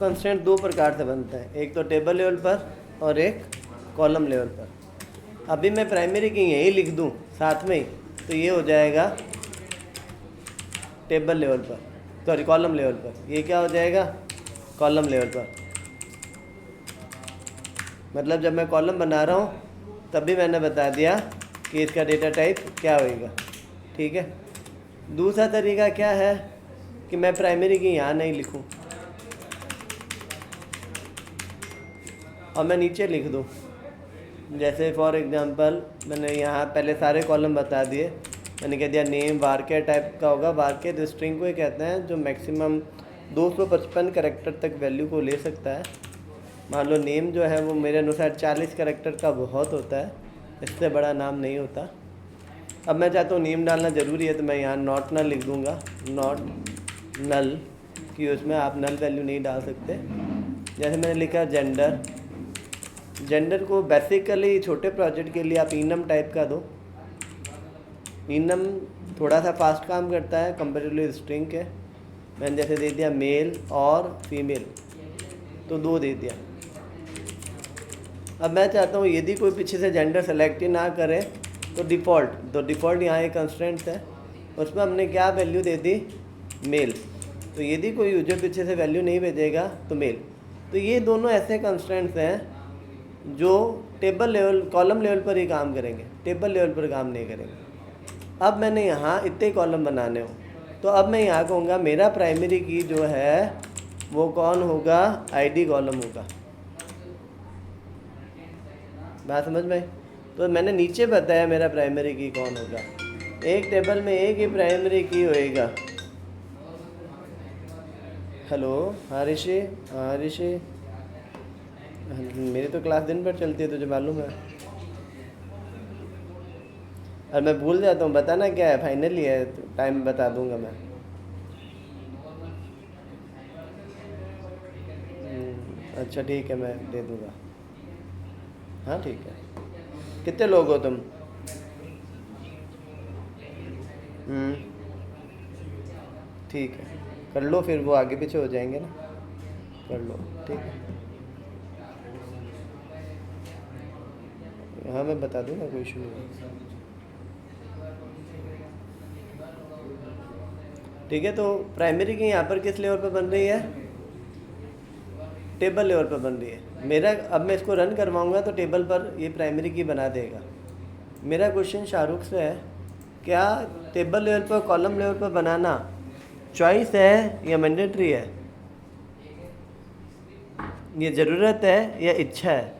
Constraint दो प्रकार से बनता है, एक तो टेबल लेवल पर और एक कॉलम लेवल पर। अभी मैं प्राइमरी की यही लिख दूं साथ में ही, तो ये हो जाएगा टेबल लेवल पर, सॉरी कॉलम लेवल पर। ये क्या हो जाएगा? कॉलम लेवल पर। मतलब जब मैं कॉलम बना रहा हूँ तब भी मैंने बता दिया कि इसका डेटा टाइप क्या होएगा। ठीक है। दूसरा तरीका क्या है कि मैं प्राइमरी की यहाँ नहीं लिखूँ और मैं नीचे लिख दूँ। जैसे फॉर एग्जांपल मैंने यहाँ पहले सारे कॉलम बता दिए। मैंने कह दिया नेम वारके टाइप का होगा। वारके तो स्ट्रिंग को ही कहते हैं जो मैक्सिमम 255 कैरेक्टर तक वैल्यू को ले सकता है। मान लो नेम जो है वो मेरे अनुसार 40 कैरेक्टर का बहुत होता है, इससे बड़ा नाम नहीं होता। अब मैं चाहता हूँ नेम डालना ज़रूरी है तो मैं यहाँ नॉट नल लिख दूँगा, नॉट नल, कि उसमें आप नल वैल्यू नहीं डाल सकते। जैसे मैंने लिखा जेंडर, जेंडर को बेसिकली छोटे प्रोजेक्ट के लिए आप इनम टाइप का दो। इनम थोड़ा सा फास्ट काम करता है कंपेरेटिवली स्ट्रिंग के। मैंने जैसे दे दिया मेल और फीमेल, तो 2 दे दिया। अब मैं चाहता हूँ यदि कोई पीछे से जेंडर सेलेक्ट ही ना करे तो डिफ़ॉल्ट यहाँ एक कंस्ट्रेंट है, उसमें हमने क्या वैल्यू दे दी? मेल। तो यदि कोई यूजर पीछे से वैल्यू नहीं भेजेगा तो मेल। तो ये दोनों ऐसे कंस्ट्रेंट्स हैं जो टेबल लेवल कॉलम लेवल पर ही काम करेंगे, टेबल लेवल पर काम नहीं करेंगे। अब मैंने यहाँ इतने कॉलम बनाने हो तो अब मैं यहाँ कहूँगा मेरा प्राइमरी की जो है वो कौन होगा? आईडी कॉलम होगा। बात समझ में? तो मैंने नीचे बताया मेरा प्राइमरी की कौन होगा। एक टेबल में एक ही प्राइमरी की होएगा। हेलो हाँ ऋषि, हाँ ऋषि, मेरी तो क्लास दिन भर चलती है, तुझे मालूम है। और मैं भूल जाता हूँ, बताना क्या है? फाइनली है, टाइम बता दूंगा मैं। अच्छा ठीक है, मैं दे दूँगा। हाँ ठीक है। कितने लोग हो तुम? ठीक है, कर लो, फिर वो आगे पीछे हो जाएंगे ना, कर लो। ठीक है, हाँ मैं बता दूँगा, कोई इशू नहीं है। ठीक है, तो प्राइमरी की यहाँ पर किस लेवल पर बन रही है? टेबल लेवल पर बन रही है। मेरा अब मैं इसको रन करवाऊँगा तो टेबल पर ये प्राइमरी की बना देगा। मेरा क्वेश्चन शाहरुख से है, क्या टेबल लेवल पर कॉलम लेवल पर बनाना चॉइस है या मैंडेटरी है? ये ज़रूरत है या इच्छा है?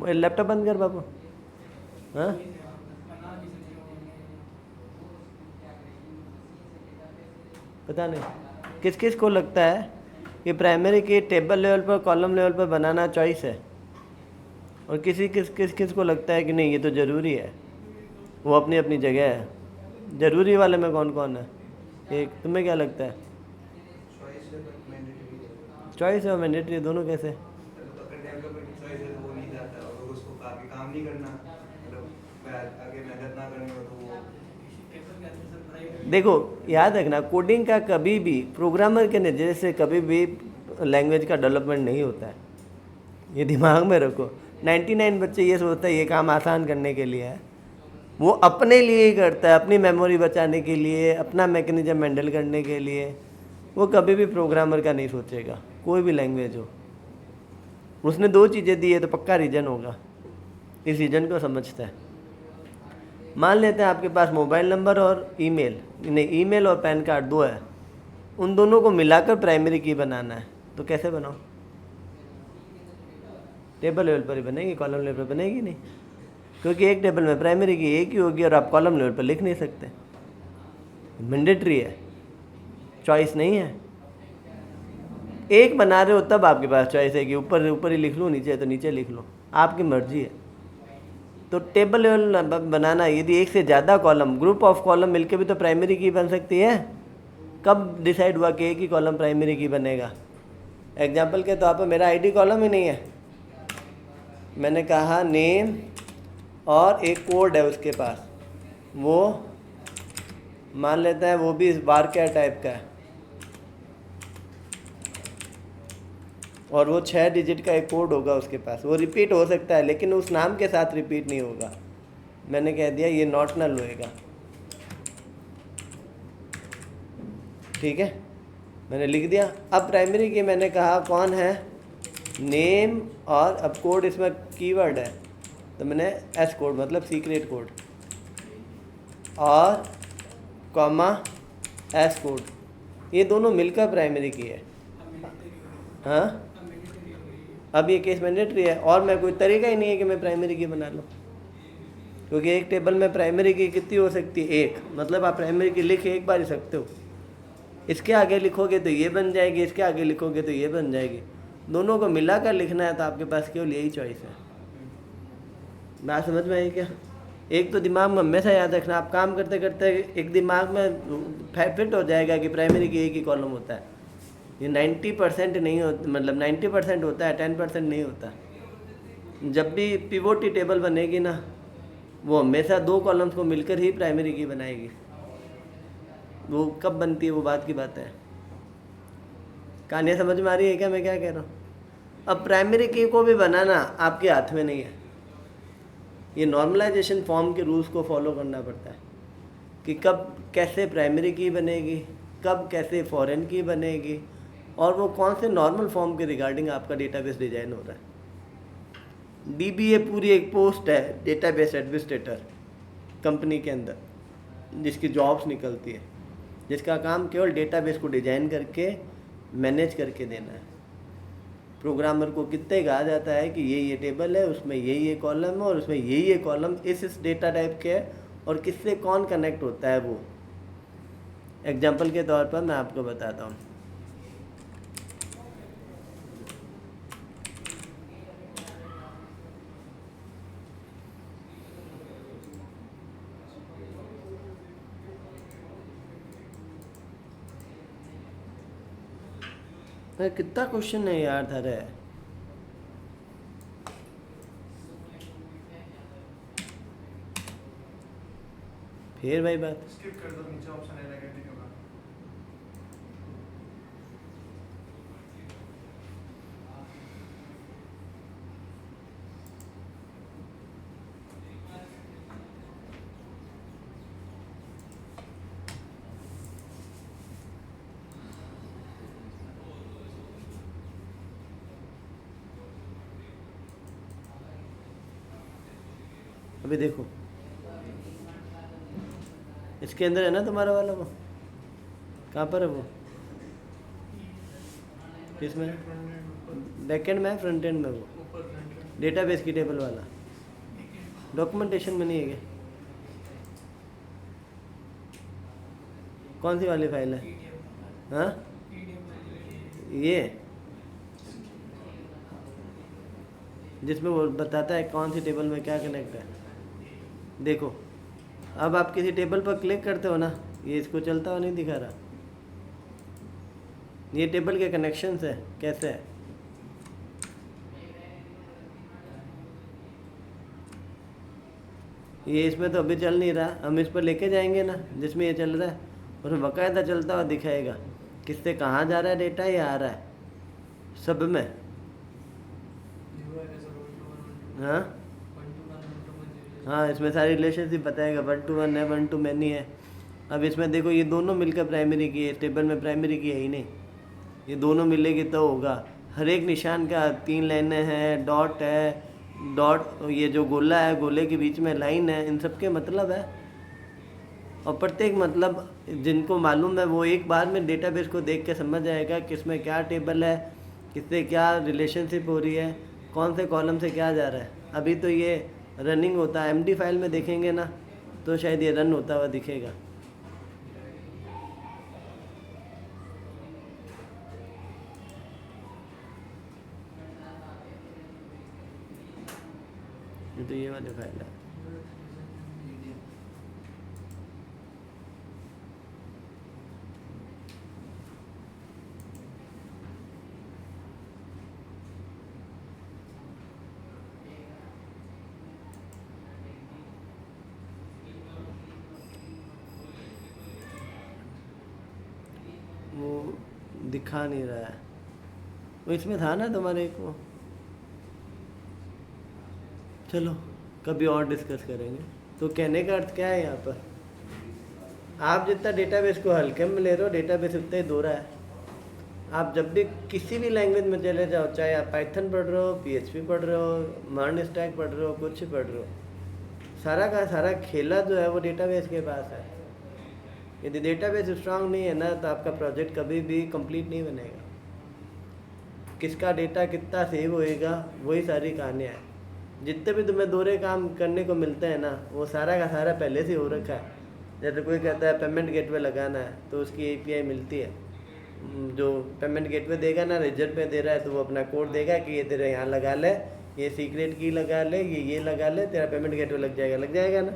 लैपटॉप बंद कर बाबू। हाँ पता नहीं किस किस को लगता है कि प्राइमरी की टेबल लेवल पर कॉलम लेवल पर बनाना चॉइस है, और किस को लगता है कि नहीं ये तो ज़रूरी है। वो अपनी अपनी जगह है। ज़रूरी वाले में कौन कौन है? एक तुम्हें क्या लगता है? चॉइस है और मैंडेटरी दोनों कैसे? देखो याद रखना, कोडिंग का कभी भी प्रोग्रामर के नज़रिए से कभी भी लैंग्वेज का डेवलपमेंट नहीं होता है, ये दिमाग में रखो। 99 बच्चे ये सोचता है ये काम आसान करने के लिए है, वो अपने लिए ही करता है, अपनी मेमोरी बचाने के लिए, अपना मैकेनिज्म हैंडल करने के लिए। वो कभी भी प्रोग्रामर का नहीं सोचेगा, कोई भी लैंग्वेज हो। उसने 2 चीज़ें दी है तो पक्का रीजन होगा, इस रीजन को समझता है। मान लेते हैं आपके पास मोबाइल नंबर और ईमेल, नहीं ईमेल और पैन कार्ड 2 है, उन दोनों को मिलाकर प्राइमरी की बनाना है, तो कैसे बनाओ? टेबल लेवल पर ही बनेगी, कॉलम लेवल पर बनेगी नहीं, क्योंकि एक टेबल में प्राइमरी की एक ही होगी और आप कॉलम लेवल पर लिख नहीं सकते। मैंडेटरी है, चॉइस नहीं है। एक बना रहे हो तब आपके पास चॉइस है कि ऊपर ऊपर ही लिख लूँ, नीचे तो नीचे लिख लो, आपकी मर्जी है। तो टेबल लेवल बनाना, यदि एक से ज़्यादा कॉलम, ग्रुप ऑफ कॉलम मिलकर भी तो प्राइमरी की बन सकती है। कब डिसाइड हुआ कि एक ही कॉलम प्राइमरी की बनेगा? एग्जाम्पल के तौर पर मेरा आईडी कॉलम ही नहीं है, मैंने कहा नेम और एक कोड है उसके पास, वो मान लेता है वो भी वारके टाइप का है, और वो 6 डिजिट का एक कोड होगा उसके पास, वो रिपीट हो सकता है लेकिन उस नाम के साथ रिपीट नहीं होगा। मैंने कह दिया ये नॉट नल होएगा, ठीक है, मैंने लिख दिया। अब प्राइमरी की मैंने कहा कौन है, नेम, और अब कोड इसमें कीवर्ड है तो मैंने एस कोड मतलब सीक्रेट कोड और कॉमा एस कोड, ये दोनों मिलकर प्राइमरी की है। हाँ, अब ये केस मैंडेटरी है और मैं कोई तरीका ही नहीं है कि मैं प्राइमरी की बना लूँ, क्योंकि एक टेबल में प्राइमरी की कितनी हो सकती है, एक, मतलब आप प्राइमरी की लिख एक बार ही सकते हो। इसके आगे लिखोगे तो ये बन जाएगी, इसके आगे लिखोगे तो ये बन जाएगी, दोनों को मिलाकर लिखना है तो आपके पास केवल यही चॉइस है। बात समझ में आई क्या? एक तो दिमाग में हमेशा याद रखना, आप काम करते करते एक दिमाग में फिट हो जाएगा कि प्राइमरी की एक ही कॉलम होता है। ये 90% नहीं होता, मतलब 90% होता है, 10% नहीं होता। जब भी पिवोटी टेबल बनेगी ना, वो हमेशा 2 कॉलम्स को मिलकर ही प्राइमरी की बनाएगी। वो कब बनती है वो बात की बात है। कहानी समझ में आ रही है क्या मैं क्या कह रहा हूँ? अब प्राइमरी की को भी बनाना आपके हाथ में नहीं है, ये नॉर्मलाइजेशन फॉर्म के रूल्स को फॉलो करना पड़ता है कि कब कैसे प्राइमरी की बनेगी, कब कैसे फॉरेन की बनेगी, और वो कौन से नॉर्मल फॉर्म के रिगार्डिंग आपका डेटाबेस डिजाइन हो रहा है। डीबीए पूरी एक पोस्ट है, डेटाबेस एडमिनिस्ट्रेटर, कंपनी के अंदर जिसकी जॉब्स निकलती है, जिसका काम केवल डेटाबेस को डिजाइन करके मैनेज करके देना है। प्रोग्रामर को कितने कहा जाता है कि ये टेबल है, उसमें ये कॉलम है और उसमें ये कॉलम इस डेटा टाइप के है, और किससे कौन कनेक्ट होता है वो। एग्जाम्पल के तौर पर मैं आपको बताता हूँ। कितना क्वेश्चन है यार धरे। फिर भाई बात स्किप कर दो, नीचे ऑप्शन है नेगेटिव का। अभी देखो इसके अंदर है ना तुम्हारा वाला, वो कहाँ पर है, वो किस में, बैकएंड में है फ्रंट एंड में, वो डेटाबेस की टेबल वाला डॉक्यूमेंटेशन में नहीं है क्या? कौन सी वाली फाइल है? हाँ, ये जिसमें वो बताता है कौन सी टेबल में क्या कनेक्ट है। देखो अब आप किसी टेबल पर क्लिक करते हो ना, ये इसको चलता हुआ नहीं दिखा रहा, ये टेबल के कनेक्शंस है कैसे है। ये इसमें तो अभी चल नहीं रहा, हम इस पर लेके जाएंगे ना जिसमें ये चल रहा है, उसमें बाकायदा चलता हुआ दिखाएगा किससे कहाँ जा रहा है डेटा, ये आ रहा है सब में। हाँ हाँ, इसमें सारी रिलेशनशिप बताएगा, 1 to 1 है, 1 to many है। अब इसमें देखो ये दोनों मिलकर प्राइमरी की है, इस टेबल में प्राइमरी की है ही नहीं, ये दोनों मिलेगी तो होगा। हर एक निशान का 3 लाइनें हैं, डॉट है, डॉट ये जो गोला है, गोले के बीच में लाइन है, इन सब के मतलब है। और प्रत्येक मतलब जिनको मालूम है वो एक बार में डेटाबेस को देख के समझ जाएगा किसमें क्या टेबल है, किससे क्या रिलेशनशिप हो रही है, कौन से कॉलम से क्या जा रहा है। अभी तो ये रनिंग होता है, एमडी फाइल में देखेंगे ना तो शायद ये रन होता हुआ दिखेगा। ये तो ये वाली फाइल है। वो दिखा नहीं रहा है, वो इसमें था ना तुम्हारे एक वो। चलो कभी और डिस्कस करेंगे। तो कहने का अर्थ क्या है यहाँ पर, आप जितना डेटाबेस को हल्के में ले रहे हो, डेटाबेस उतना ही दोहरा है। आप जब भी किसी भी लैंग्वेज में चले जाओ, चाहे आप पाइथन पढ़ रहे हो, पीएचपी पढ़ रहे हो, मर्न स्टैक पढ़ रहे हो, कुछ पढ़ रहे हो, सारा का सारा खेला जो है वो डेटाबेस के पास है। यदि डेटाबेस स्ट्रांग नहीं है ना, तो आपका प्रोजेक्ट कभी भी कंप्लीट नहीं बनेगा। किसका डेटा कितना सेव होएगा, वही सारी कहानियाँ हैं। जितने भी तुम्हें दोहरे काम करने को मिलते हैं ना, वो सारा का सारा पहले से हो रखा है। जैसे कोई कहता है पेमेंट गेटवे लगाना है, तो उसकी एपीआई मिलती है। जो पेमेंट गेटवे देगा ना, रिजल्ट पे दे रहा है, तो वो अपना कोड देगा कि ये तेरे यहाँ लगा ले, ये सीक्रेट की लगा ले, ये लगा ले, तेरा पेमेंट गेटवे लग जाएगा ना।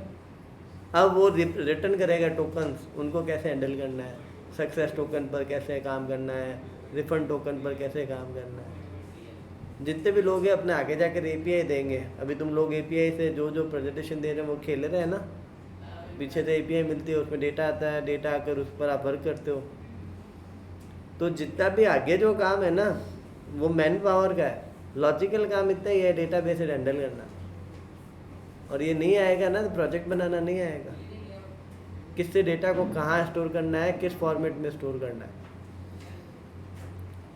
अब वो रिटर्न करेगा टोकन्स, उनको कैसे हैंडल करना है, सक्सेस टोकन पर कैसे काम करना है, रिफंड टोकन पर कैसे काम करना है। जितने भी लोग हैं अपने आगे जाकर एपीआई देंगे। अभी तुम लोग एपीआई से जो जो प्रेजेंटेशन दे रहे हैं वो खेल रहे हैं ना, पीछे से एपीआई मिलती है, उसमें डेटा आता है, डेटा आकर उस पर आप वर्क करते हो। तो जितना भी आगे जो काम है ना, वो मैन पावर का है। लॉजिकल काम इतना ही है, डेटाबेस हैंडल करना। और ये नहीं आएगा ना, तो प्रोजेक्ट बनाना नहीं आएगा। किससे डेटा को कहाँ स्टोर करना है, किस फॉर्मेट में स्टोर करना है।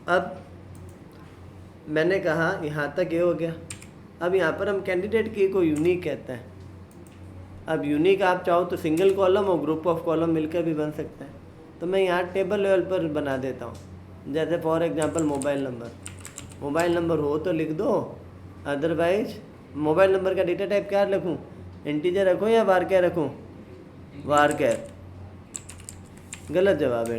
अब मैंने कहा यहाँ तक ये हो गया। अब यहाँ पर हम कैंडिडेट की को यूनिक कहते हैं। अब यूनिक आप चाहो तो सिंगल कॉलम और ग्रुप ऑफ कॉलम मिलकर भी बन सकते हैं। तो मैं यहाँ टेबल लेवल पर बना देता हूँ। जैसे फॉर एग्जांपल मोबाइल नंबर हो तो लिख दो, अदरवाइज मोबाइल नंबर का डेटा टाइप क्या रखूँ, इंटीजर रखूँ या वारकैर रखूँ? वारकैर। गलत जवाब है।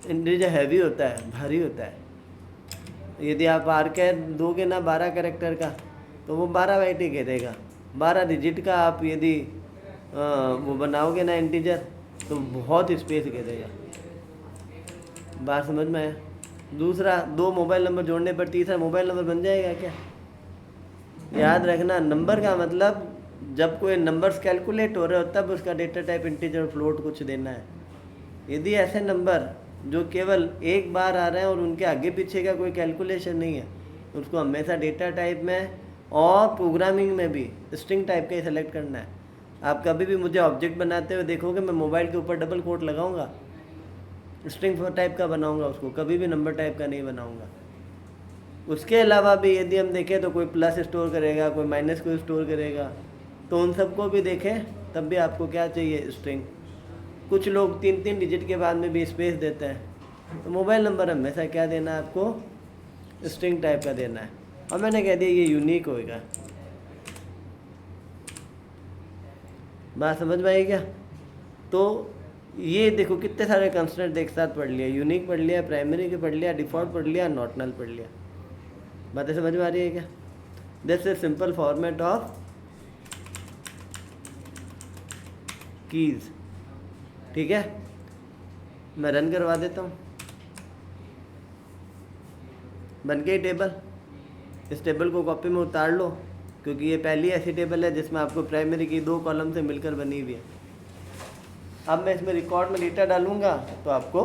इंटीजर हैवी होता है, भारी होता है। यदि आप वारकैर दोगे ना 12 कैरेक्टर का, तो वो 12 बाइट ही घेरेगा। 12 डिजिट का आप यदि वो बनाओगे ना इंटीजर, तो बहुत स्पेस घेरेगा। बात समझ में आया? दूसरा, 2 मोबाइल नंबर जोड़ने पर तीसरा मोबाइल नंबर बन जाएगा क्या? याद रखना, नंबर का मतलब जब कोई नंबर्स कैलकुलेट हो रहे हो तब उसका डेटा टाइप इंटीजर फ्लोट कुछ देना है। यदि ऐसे नंबर जो केवल एक बार आ रहे हैं और उनके आगे पीछे का कोई कैलकुलेशन नहीं है, उसको हमेशा डेटा टाइप में और प्रोग्रामिंग में भी स्ट्रिंग टाइप का ही सेलेक्ट करना है। आप कभी भी मुझे ऑब्जेक्ट बनाते हुए देखोगे, मैं मोबाइल के ऊपर डबल कोट लगाऊंगा, स्ट्रिंग टाइप का बनाऊंगा उसको, कभी भी नंबर टाइप का नहीं बनाऊंगा। उसके अलावा भी यदि हम देखें तो कोई प्लस स्टोर करेगा, कोई माइनस को स्टोर करेगा, तो उन सबको भी देखें तब भी आपको क्या चाहिए, स्ट्रिंग। कुछ लोग 3-3 डिजिट के बाद में भी स्पेस देते हैं। तो मोबाइल नंबर हमेशा क्या देना है आपको, स्ट्रिंग टाइप का देना है। और मैंने कह दिया ये यूनिक होएगा। बात समझ में आई क्या? तो ये देखो कितने सारे कंस्ट्रेंट एक साथ पढ़ लिया, यूनिक पढ़ लिया, प्राइमरी के पढ़ लिया, डिफ़ॉल्ट पढ़ लिया, नॉट नल पढ़ लिया। बातें समझ में आ रही है क्या? This is simple format of keys. ठीक है, मैं रन करवा देता हूँ। बन गई टेबल। इस टेबल को कॉपी में उतार लो, क्योंकि ये पहली ऐसी टेबल है जिसमें आपको प्राइमरी की 2 कॉलम से मिलकर बनी हुई है। अब मैं इसमें रिकॉर्ड में डेटा डालूंगा तो आपको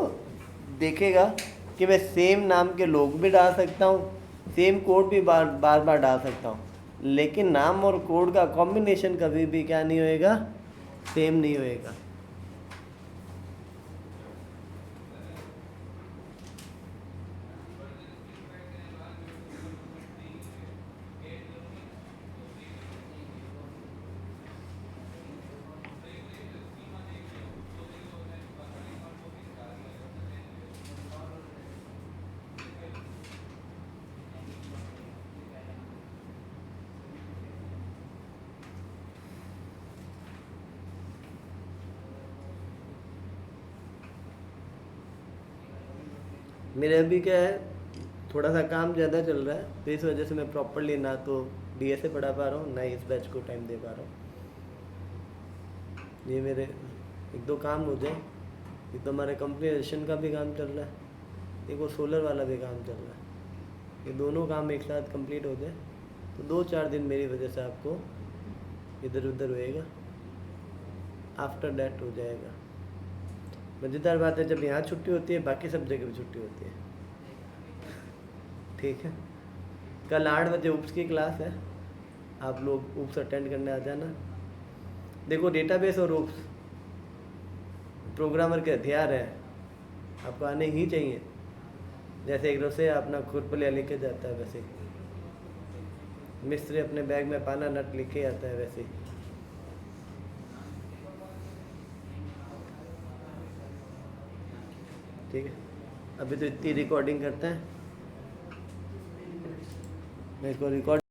देखेगा कि मैं सेम नाम के लोग भी डाल सकता हूँ, सेम कोड भी बार बार डाल सकता हूँ, लेकिन नाम और कोड का कॉम्बिनेशन कभी भी क्या नहीं होएगा, सेम नहीं होएगा। मेरे अभी क्या है, थोड़ा सा काम ज़्यादा चल रहा है, तो इस वजह से मैं प्रॉपरली ना तो डीएसए पढ़ा पा रहा हूँ, ना इस बैच को टाइम दे पा रहा हूँ। ये मेरे 1-2 काम हो जाए। एक तो हमारे कंपनी रजिस्ट्रेशन का भी काम चल रहा है, एक वो सोलर वाला भी काम चल रहा है। ये दोनों काम एक साथ कंप्लीट हो जाए तो 2-4 दिन मेरी वजह से आपको इधर उधर होएगा, आफ्टर दैट हो जाएगा। मज़ेदार बात है, जब यहाँ छुट्टी होती है बाकी सब जगह भी छुट्टी होती है। ठीक है, कल 8 बजे ऊप्स की क्लास है, आप लोग ऊप्स अटेंड करने आ जाना। देखो डेटाबेस और ऊप्स प्रोग्रामर के हथियार है, आपको आने ही चाहिए। जैसे एक रोसे अपना खुरपलिया लेके जाता है वैसे मिस्त्री अपने बैग में पाना नट लेके आता है वैसे। ठीक है, अभी तो इतनी रिकॉर्डिंग करते हैं, मैं इसको रिकॉर्ड